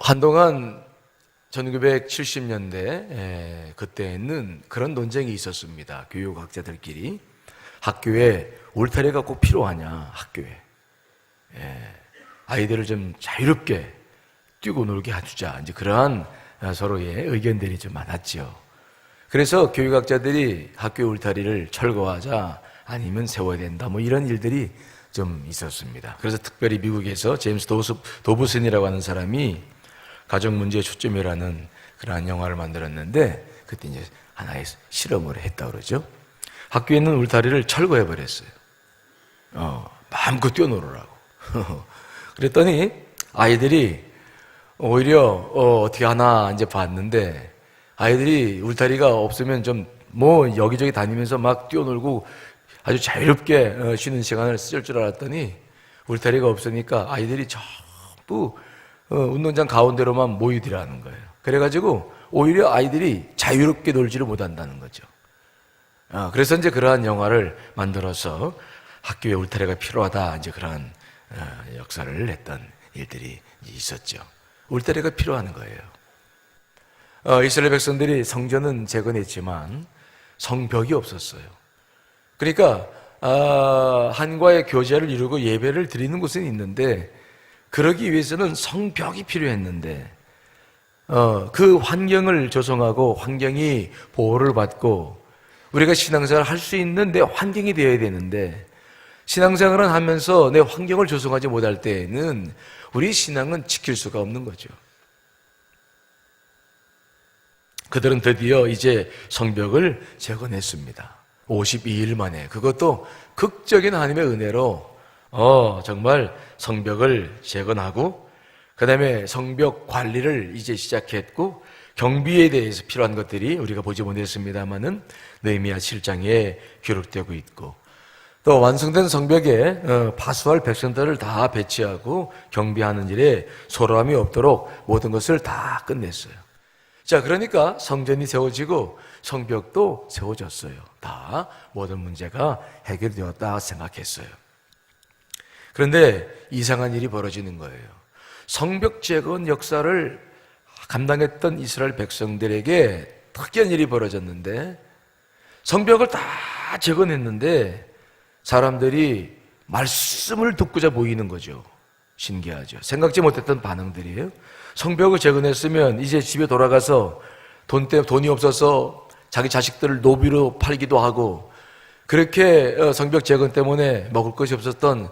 한동안 1970년대 그때는 그런 논쟁이 있었습니다. 교육학자들끼리 학교에 울타리가 꼭 필요하냐, 학교에 아이들을 좀 자유롭게 뛰고 놀게 해주자, 이제 그러한 서로의 의견들이 좀 많았죠. 그래서 교육학자들이 학교 울타리를 철거하자, 아니면 세워야 된다, 뭐 이런 일들이 좀 있었습니다. 그래서 특별히 미국에서 제임스 도브슨이라고 하는 사람이 가정 문제에 초점이라는 그러한 영화를 만들었는데, 그때 이제 하나의 실험을 했다 그러죠. 학교에 있는 울타리를 철거해 버렸어요. 마음껏 뛰어놀으라고. 그랬더니 아이들이 오히려 어떻게 하나 이제 봤는데, 아이들이 울타리가 없으면 좀 뭐 여기저기 다니면서 막 뛰어놀고 아주 자유롭게 쉬는 시간을 쓸 줄 알았더니, 울타리가 없으니까 아이들이 전부 운동장 가운데로만 모이더라는 거예요. 그래가지고 오히려 아이들이 자유롭게 놀지를 못한다는 거죠. 그래서 이제 그러한 영화를 만들어서 학교에 울타리가 필요하다, 이제 그러한 역사를 냈던 일들이 있었죠. 울타리가 필요한 거예요. 이스라엘 백성들이 성전은 재건했지만 성벽이 없었어요. 그러니까 한과의 교제를 이루고 예배를 드리는 곳은 있는데, 그러기 위해서는 성벽이 필요했는데, 그 환경을 조성하고 환경이 보호를 받고 우리가 신앙생활을 할 수 있는 내 환경이 되어야 되는데, 신앙생활을 하면서 내 환경을 조성하지 못할 때에는 우리 신앙은 지킬 수가 없는 거죠. 그들은 드디어 이제 성벽을 재건했습니다. 52일 만에. 그것도 극적인 하나님의 은혜로 정말 성벽을 재건하고, 그 다음에 성벽 관리를 이제 시작했고, 경비에 대해서 필요한 것들이 우리가 보지 못했습니다만은 느헤미야 7장에 기록되고 있고, 또 완성된 성벽에 파수할 백성들을 다 배치하고 경비하는 일에 소홀함이 없도록 모든 것을 다 끝냈어요. 자, 그러니까 성전이 세워지고 성벽도 세워졌어요. 다 모든 문제가 해결되었다 생각했어요. 그런데 이상한 일이 벌어지는 거예요. 성벽 재건 역사를 감당했던 이스라엘 백성들에게 특이한 일이 벌어졌는데, 성벽을 다 재건했는데 사람들이 말씀을 듣고자 모이는 거죠. 신기하죠. 생각지 못했던 반응들이에요. 성벽을 재건했으면 이제 집에 돌아가서 돈이 없어서 자기 자식들을 노비로 팔기도 하고, 그렇게 성벽 재건 때문에 먹을 것이 없었던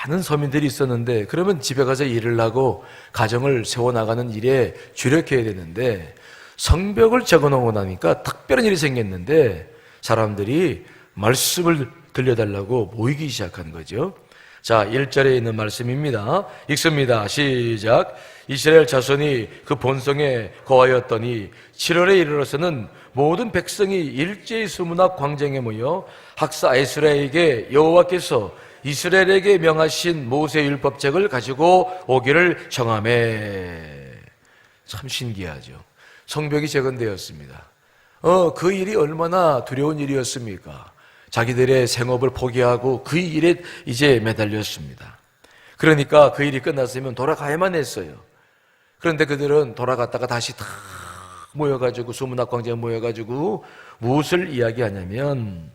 많은 서민들이 있었는데, 그러면 집에 가서 일을 하고 가정을 세워나가는 일에 주력해야 되는데, 성벽을 재건하고 나니까 특별한 일이 생겼는데 사람들이 말씀을 들려달라고 모이기 시작한 거죠. 자, 1절에 있는 말씀입니다. 읽습니다. 시작. 이스라엘 자손이 그 본성에 거하였더니 7월에 이르러서는 모든 백성이 일제히 수문학 광장에 모여 학사 에스라에게 여호와께서 이스라엘에게 명하신 모세 율법책을 가지고 오기를 정하매. 참 신기하죠. 성벽이 재건되었습니다. 그 일이 얼마나 두려운 일이었습니까? 자기들의 생업을 포기하고 그 일에 이제 매달렸습니다. 그러니까 그 일이 끝났으면 돌아가야만 했어요. 그런데 그들은 돌아갔다가 다시 다 모여가지고 수문학 광장에 모여가지고 무엇을 이야기하냐면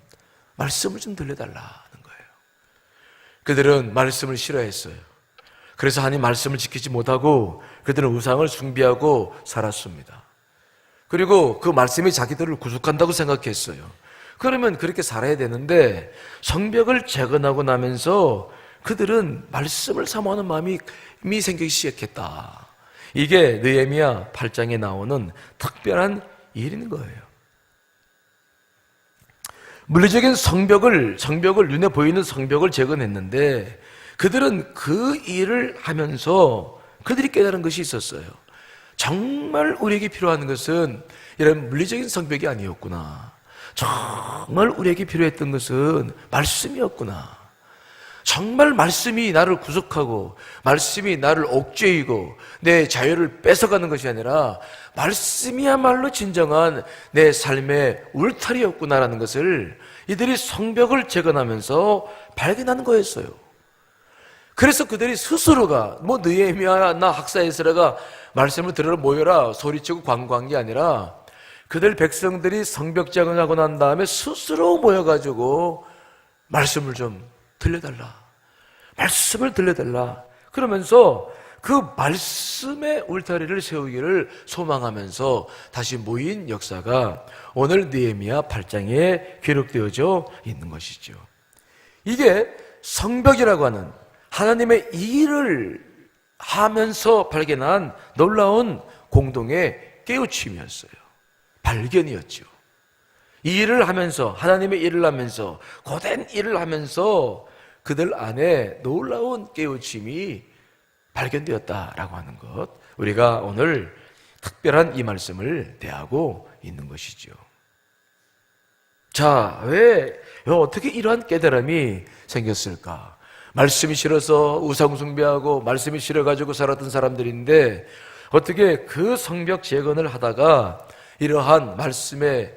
말씀을 좀 들려달라는 거예요. 그들은 말씀을 싫어했어요. 그래서 하나님 말씀을 지키지 못하고 그들은 우상을 숭배하고 살았습니다. 그리고 그 말씀이 자기들을 구속한다고 생각했어요. 그러면 그렇게 살아야 되는데, 성벽을 재건하고 나면서 그들은 말씀을 사모하는 마음이 생기기 시작했다. 이게 느헤미야 8장에 나오는 특별한 일인 거예요. 물리적인 성벽을 눈에 보이는 성벽을 재건했는데, 그들은 그 일을 하면서 그들이 깨달은 것이 있었어요. 정말 우리에게 필요한 것은 이런 물리적인 성벽이 아니었구나. 정말 우리에게 필요했던 것은 말씀이었구나. 정말 말씀이 나를 구속하고 말씀이 나를 옥죄이고 내 자유를 뺏어가는 것이 아니라 말씀이야말로 진정한 내 삶의 울타리였구나라는 것을 이들이 성벽을 재건하면서 발견하는 거였어요. 그래서 그들이 스스로가 느헤미야나 학사에스라가 말씀을 들으러 모여라 소리치고 광고한 게 아니라 그들 백성들이 성벽 재건하고 난 다음에 스스로 모여가지고 말씀을 좀 들려달라, 말씀을 들려달라 그러면서 그 말씀의 울타리를 세우기를 소망하면서 다시 모인 역사가 오늘 느헤미야 8장에 기록되어져 있는 것이죠. 이게 성벽이라고 하는 하나님의 일을 하면서 발견한 놀라운 공동의 깨우침이었어요. 발견이었죠. 이 일을 하면서, 하나님의 일을 하면서, 고된 일을 하면서 그들 안에 놀라운 깨우침이 발견되었다라고 하는 것, 우리가 오늘 특별한 이 말씀을 대하고 있는 것이죠. 자, 어떻게 이러한 깨달음이 생겼을까? 말씀이 싫어서 우상 숭배하고 말씀이 싫어가지고 살았던 사람들인데 어떻게 그 성벽 재건을 하다가 이러한 말씀의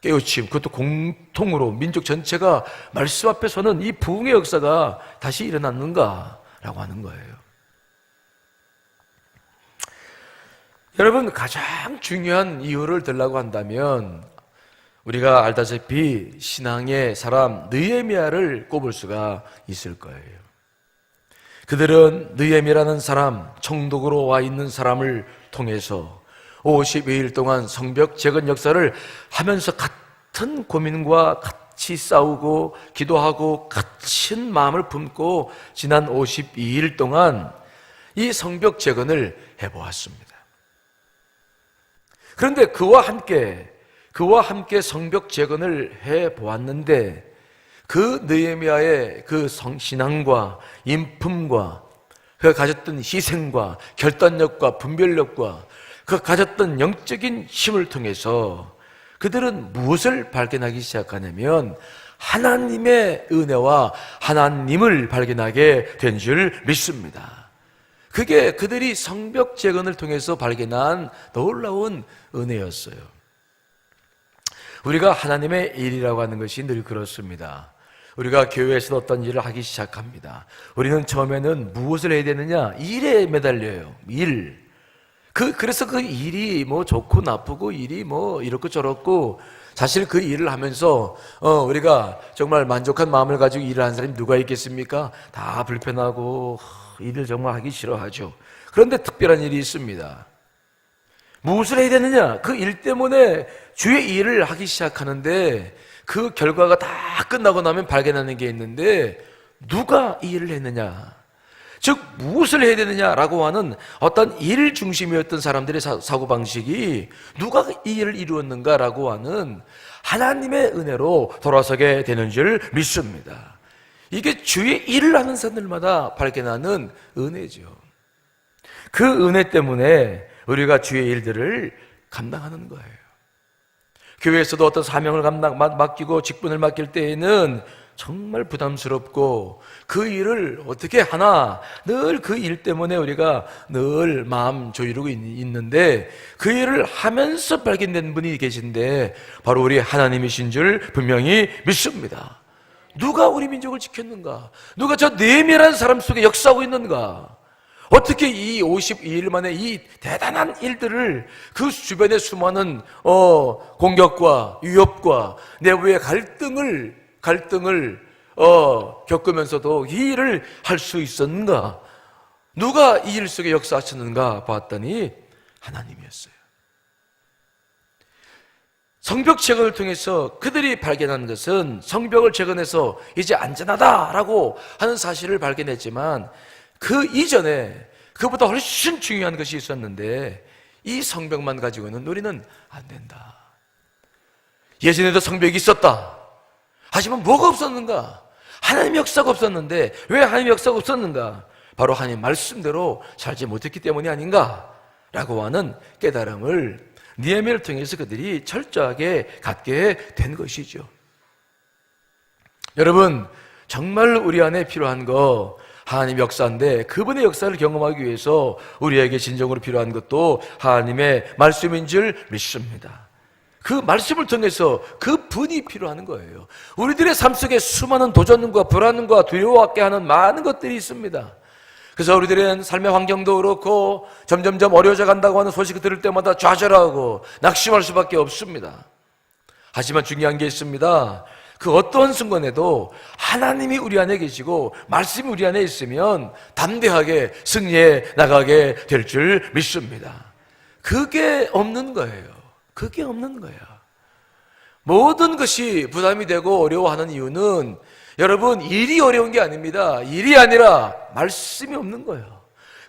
깨우침, 그것도 공통으로 민족 전체가 말씀 앞에 서는 이 부흥의 역사가 다시 일어났는가라고 하는 거예요. 여러분, 가장 중요한 이유를 들라고 한다면 우리가 알다시피 신앙의 사람 느헤미야를 꼽을 수가 있을 거예요. 그들은 느헤미야라는 사람, 총독으로 와 있는 사람을 통해서 52일 동안 성벽 재건 역사를 하면서 같은 고민과 같이 싸우고 기도하고 같은 마음을 품고 지난 52일 동안 이 성벽 재건을 해보았습니다. 그런데 그와 함께 성벽 재건을 해보았는데 그 느헤미야의 그 신앙과 인품과 그가 가졌던 희생과 결단력과 분별력과 그가 가졌던 영적인 힘을 통해서 그들은 무엇을 발견하기 시작하냐면 하나님의 은혜와 하나님을 발견하게 된 줄 믿습니다. 그게 그들이 성벽 재건을 통해서 발견한 놀라운 은혜였어요. 우리가 하나님의 일이라고 하는 것이 늘 그렇습니다. 우리가 교회에서 어떤 일을 하기 시작합니다. 우리는 처음에는 무엇을 해야 되느냐? 일에 매달려요. 일. 그래서 그 일이 좋고 나쁘고 일이 이렇고 저렇고 사실 그 일을 하면서 우리가 정말 만족한 마음을 가지고 일을 하는 사람이 누가 있겠습니까? 다 불편하고 일을 정말 하기 싫어하죠. 그런데 특별한 일이 있습니다. 무엇을 해야 되느냐? 그 일 때문에 주의 일을 하기 시작하는데 그 결과가 다 끝나고 나면 발견하는 게 있는데 누가 이 일을 했느냐? 즉 무엇을 해야 되느냐라고 하는 어떤 일 중심이었던 사람들의 사고방식이 누가 이 일을 이루었는가라고 하는 하나님의 은혜로 돌아서게 되는 줄 믿습니다. 이게 주의 일을 하는 사람들마다 발견하는 은혜죠. 그 은혜 때문에 우리가 주의 일들을 감당하는 거예요. 교회에서도 어떤 사명을 맡기고 직분을 맡길 때에는 정말 부담스럽고 그 일을 어떻게 하나 늘 그 일 때문에 우리가 늘 마음 조이르고 있는데 그 일을 하면서 발견된 분이 계신데 바로 우리 하나님이신 줄 분명히 믿습니다. 누가 우리 민족을 지켰는가? 누가 저 느헤미야라는 사람 속에 역사하고 있는가? 어떻게 이 52일 만에 이 대단한 일들을 그 주변의 수많은 공격과 위협과 내부의 갈등을 겪으면서도 이 일을 할 수 있었는가? 누가 이 일 속에 역사하셨는가 봤더니 하나님이었어요. 성벽 재건을 통해서 그들이 발견한 것은 성벽을 재건해서 이제 안전하다라고 하는 사실을 발견했지만 그 이전에 그보다 훨씬 중요한 것이 있었는데 이 성벽만 가지고는 우리는 안 된다. 예전에도 성벽이 있었다. 하지만 뭐가 없었는가? 하나님의 역사가 없었는데 왜 하나님의 역사가 없었는가? 바로 하나님 말씀대로 살지 못했기 때문이 아닌가? 라고 하는 깨달음을 느헤미야를 통해서 그들이 철저하게 갖게 된 것이죠. 여러분, 정말 우리 안에 필요한 거 하나님의 역사인데 그분의 역사를 경험하기 위해서 우리에게 진정으로 필요한 것도 하나님의 말씀인 줄 믿습니다. 그 말씀을 통해서 그 분이 필요한 거예요. 우리들의 삶 속에 수많은 도전과 불안과 두려워하게 하는 많은 것들이 있습니다. 그래서 우리들은 삶의 환경도 그렇고 점점점 어려워져 간다고 하는 소식을 들을 때마다 좌절하고 낙심할 수밖에 없습니다. 하지만 중요한 게 있습니다. 그 어떤 순간에도 하나님이 우리 안에 계시고 말씀이 우리 안에 있으면 담대하게 승리해 나가게 될 줄 믿습니다. 그게 없는 거예요. 그게 없는 거예요. 모든 것이 부담이 되고 어려워하는 이유는 여러분, 일이 어려운 게 아닙니다. 일이 아니라 말씀이 없는 거예요.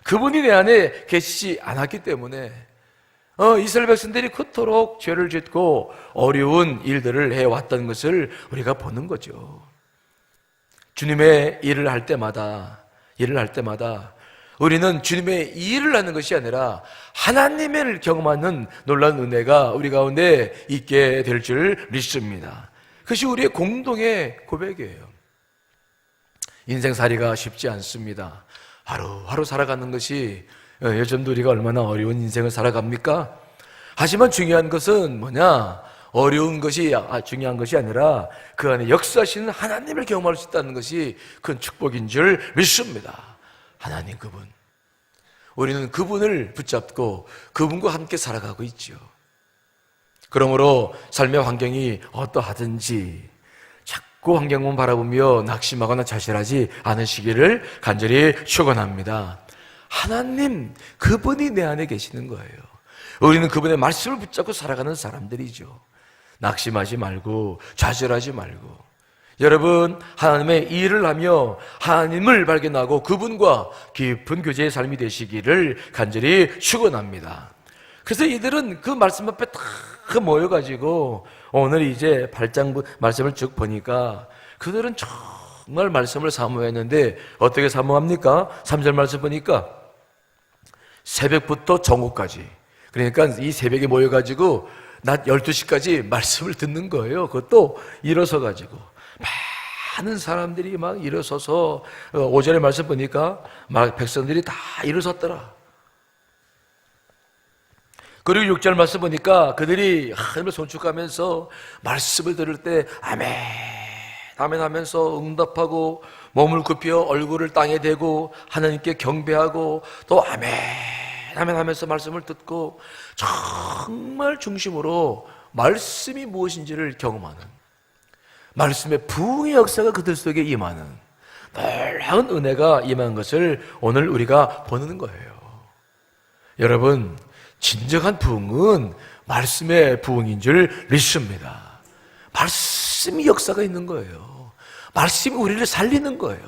그분이 내 안에 계시지 않았기 때문에 이스라엘 백성들이 그토록 죄를 짓고 어려운 일들을 해왔던 것을 우리가 보는 거죠. 주님의 일을 할 때마다 우리는 주님의 일을 하는 것이 아니라 하나님을 경험하는 놀라운 은혜가 우리 가운데 있게 될 줄 믿습니다. 그것이 우리의 공동의 고백이에요. 인생살이가 쉽지 않습니다. 하루하루 살아가는 것이 요즘도 우리가 얼마나 어려운 인생을 살아갑니까? 하지만 중요한 것은 뭐냐? 어려운 것이 중요한 것이 아니라 그 안에 역사하시는 하나님을 경험할 수 있다는 것이 큰 축복인 줄 믿습니다. 하나님 그분, 우리는 그분을 붙잡고 그분과 함께 살아가고 있죠. 그러므로 삶의 환경이 어떠하든지 자꾸 환경만 바라보며 낙심하거나 자신하지 않으시기를 간절히 축원합니다. 하나님 그분이 내 안에 계시는 거예요. 우리는 그분의 말씀을 붙잡고 살아가는 사람들이죠. 낙심하지 말고 좌절하지 말고, 여러분, 하나님의 일을 하며 하나님을 발견하고 그분과 깊은 교제의 삶이 되시기를 간절히 축원합니다. 그래서 이들은 그 말씀 앞에 다 모여가지고 오늘 이제 8장 말씀을 쭉 보니까 그들은 정말 말씀을 사모했는데 어떻게 사모합니까? 3절 말씀 보니까 새벽부터 정오까지, 그러니까 이 새벽에 모여가지고 낮 12시까지 말씀을 듣는 거예요. 그것도 일어서가지고 많은 사람들이 막 일어서서 5절의 말씀 보니까 막 백성들이 다 일어섰더라. 그리고 6절 말씀 보니까 그들이 하나님을 손축하면서 말씀을 들을 때 아멘 아멘 하면서 응답하고 몸을 굽혀 얼굴을 땅에 대고 하나님께 경배하고 또 아멘 아멘 하면서 말씀을 듣고 정말 중심으로 말씀이 무엇인지를 경험하는, 말씀의 부흥의 역사가 그들 속에 임하는 놀라운 은혜가 임한 것을 오늘 우리가 보는 거예요. 여러분, 진정한 부흥은 말씀의 부흥인 줄 믿습니다. 말씀이 역사가 있는 거예요. 말씀이 우리를 살리는 거예요.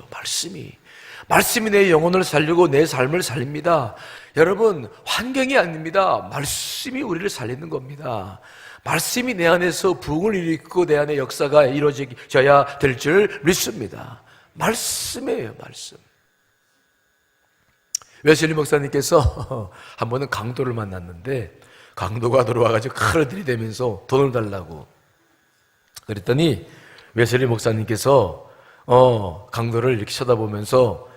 말씀이 내 영혼을 살리고 내 삶을 살립니다. 여러분, 환경이 아닙니다. 말씀이 우리를 살리는 겁니다. 말씀이 내 안에서 부흥을 일으키고 내 안에 역사가 이루어져야 될 줄 믿습니다. 말씀이에요, 말씀. 웨슬리 목사님께서 한 번은 강도를 만났는데 강도가 들어와가지고 칼을 들이대면서 돈을 달라고 그랬더니 웨슬리 목사님께서 강도를 이렇게 쳐다보면서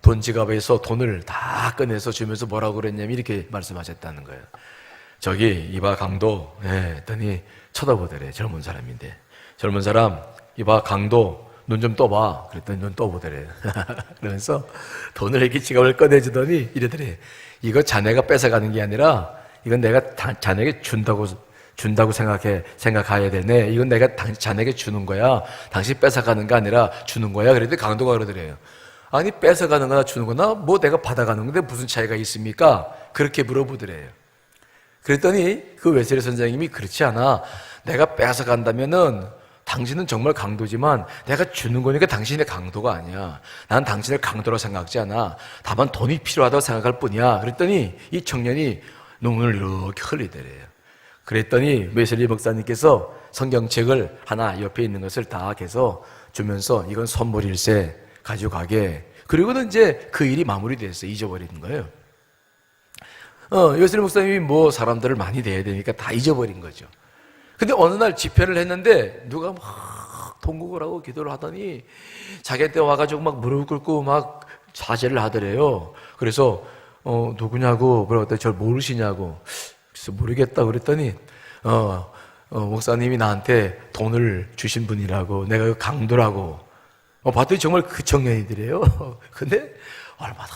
돈 지갑에서 돈을 다 꺼내서 주면서 뭐라고 그랬냐면 이렇게 말씀하셨다는 거예요. 저기 이봐 강도, 했더니 쳐다보더래. 젊은 사람인데, 젊은 사람 이봐 강도 눈 좀 떠봐. 그랬더니 눈 떠보더래. 그러면서 돈을 이렇게 지갑을 꺼내주더니 이러더래. 이거 자네가 뺏어가는 게 아니라 이건 내가 자네에게 준다고 생각해야 되네. 이건 내가 자네에게 주는 거야. 당신 뺏어가는 게 아니라 주는 거야. 그랬더니 강도가 그러더래요. 아니 뺏어가는 거나 주는 거나 뭐 내가 받아가는 건데 무슨 차이가 있습니까? 그렇게 물어보더래요. 그랬더니 그 웨슬리 선생님이 그렇지 않아. 내가 뺏어간다면은 당신은 정말 강도지만 내가 주는 거니까 당신의 강도가 아니야. 난 당신을 강도로 생각하지 않아. 다만 돈이 필요하다고 생각할 뿐이야. 그랬더니 이 청년이 눈물을 이렇게 흘리더래요. 그랬더니 웨슬리 목사님께서 성경책을 하나 옆에 있는 것을 다 해서 주면서 이건 선물일세 가지고 가게. 그리고는 이제 그 일이 마무리됐어요. 잊어버리는 거예요. 웨슬리 목사님이 뭐 사람들을 많이 대해야 되니까 다 잊어버린 거죠. 근데 어느 날 집회를 했는데 누가 막 통곡을 하고 기도를 하더니 자기한테 와가지고 막 무릎 꿇고 막 사죄를 하더래요. 그래서 누구냐고 물어봤더니 절 모르시냐고. 그래서 모르겠다 그랬더니 목사님이 나한테 돈을 주신 분이라고, 내가 그 강도라고. 봤더니 정말 그 청년이들이에요. 근데 얼마나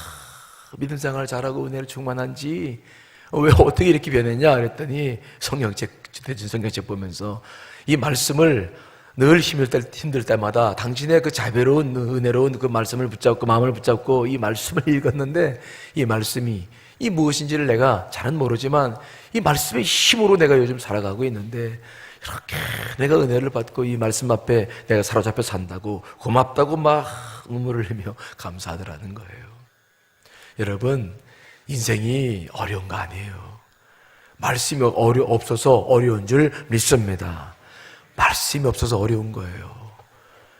믿음 생활 잘하고 은혜를 충만한지, 왜 어떻게 이렇게 변했냐 그랬더니 대진 성경책 보면서 이 말씀을 늘 힘들 때마다 당신의 그 자비로운 은혜로운 그 말씀을 붙잡고 마음을 붙잡고 이 말씀을 읽었는데, 이 말씀이 이 무엇인지를 내가 잘은 모르지만 이 말씀의 힘으로 내가 요즘 살아가고 있는데, 이렇게 내가 은혜를 받고 이 말씀 앞에 내가 사로잡혀 산다고, 고맙다고 막 눈물을 흘리며 감사하더라는 거예요. 여러분, 인생이 어려운 거 아니에요. 말씀이 없어서 어려운 줄 믿습니다. 말씀이 없어서 어려운 거예요.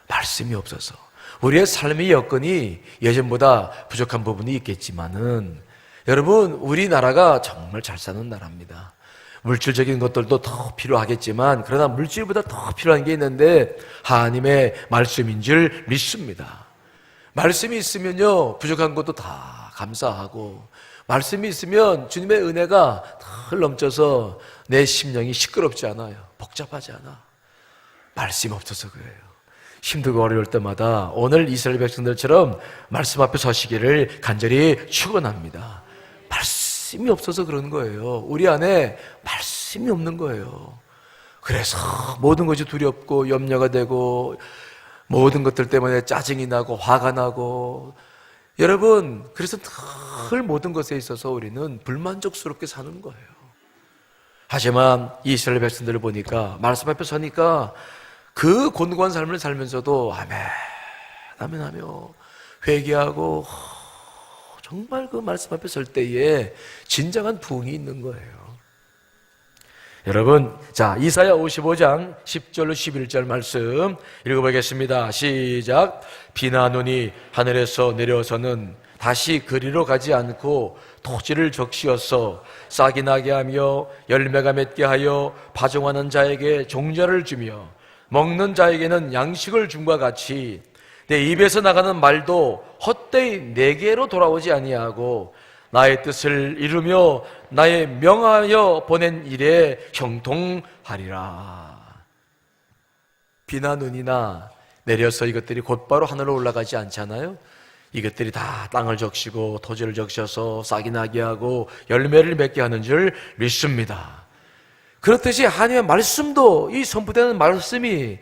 말씀이 없어서. 우리의 삶의 여건이 예전보다 부족한 부분이 있겠지만은, 여러분, 우리나라가 정말 잘 사는 나라입니다. 물질적인 것들도 더 필요하겠지만, 그러나 물질보다 더 필요한 게 있는데 하나님의 말씀인 줄 믿습니다. 말씀이 있으면요, 부족한 것도 다 감사하고, 말씀이 있으면 주님의 은혜가 덜 넘쳐서 내 심령이 시끄럽지 않아요. 복잡하지 않아. 말씀이 없어서 그래요. 힘들고 어려울 때마다 오늘 이스라엘 백성들처럼 말씀 앞에 서시기를 간절히 축원합니다. 말씀이 없어서 그런 거예요. 우리 안에 말씀이 없는 거예요. 그래서 모든 것이 두렵고 염려가 되고, 모든 것들 때문에 짜증이 나고 화가 나고, 여러분, 그래서 늘 모든 것에 있어서 우리는 불만족스럽게 사는 거예요. 하지만 이스라엘 백성들을 보니까, 말씀 앞에 서니까 그 곤고한 삶을 살면서도 아멘, 아멘 하며 회개하고, 정말 그 말씀 앞에 설 때에 진정한 부흥이 있는 거예요. 여러분, 자, 이사야 55장 10절로 11절 말씀 읽어보겠습니다. 시작. 비나 눈이 하늘에서 내려서는 다시 그리로 가지 않고 토지를 적시어서 싹이 나게 하며 열매가 맺게 하여 파종하는 자에게 종자를 주며 먹는 자에게는 양식을 줌과 같이 내 입에서 나가는 말도 헛되이 내게로 돌아오지 아니하고 나의 뜻을 이루며 나의 명하여 보낸 일에 형통하리라. 비나 눈이나 내려서 이것들이 곧바로 하늘로 올라가지 않잖아요. 이것들이 다 땅을 적시고 토지를 적셔서 싹이 나게 하고 열매를 맺게 하는 줄 믿습니다. 그렇듯이 하나님의 말씀도, 이 선포되는 말씀이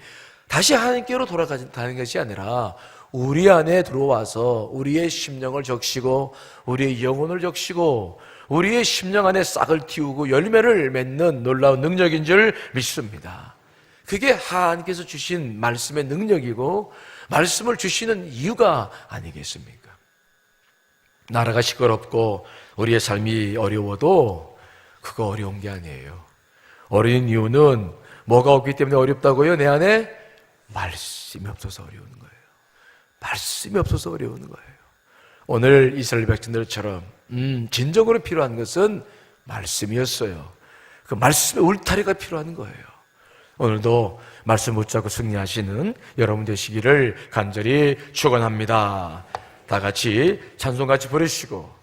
다시 하나님께로 돌아가는 것이 아니라 우리 안에 들어와서 우리의 심령을 적시고 우리의 영혼을 적시고 우리의 심령 안에 싹을 틔우고 열매를 맺는 놀라운 능력인 줄 믿습니다. 그게 하나님께서 주신 말씀의 능력이고 말씀을 주시는 이유가 아니겠습니까? 나라가 시끄럽고 우리의 삶이 어려워도 그거 어려운 게 아니에요. 어려운 이유는 뭐가 없기 때문에 어렵다고요? 내 안에 말씀이 없어서 어려운 거예요. 말씀이 없어서 어려운 거예요. 오늘 이스라엘 백성들처럼 진정으로 필요한 것은 말씀이었어요. 그 말씀의 울타리가 필요한 거예요. 오늘도 말씀 붙잡고 승리하시는 여러분 되시기를 간절히 축원합니다. 다 같이 찬송같이 부르시고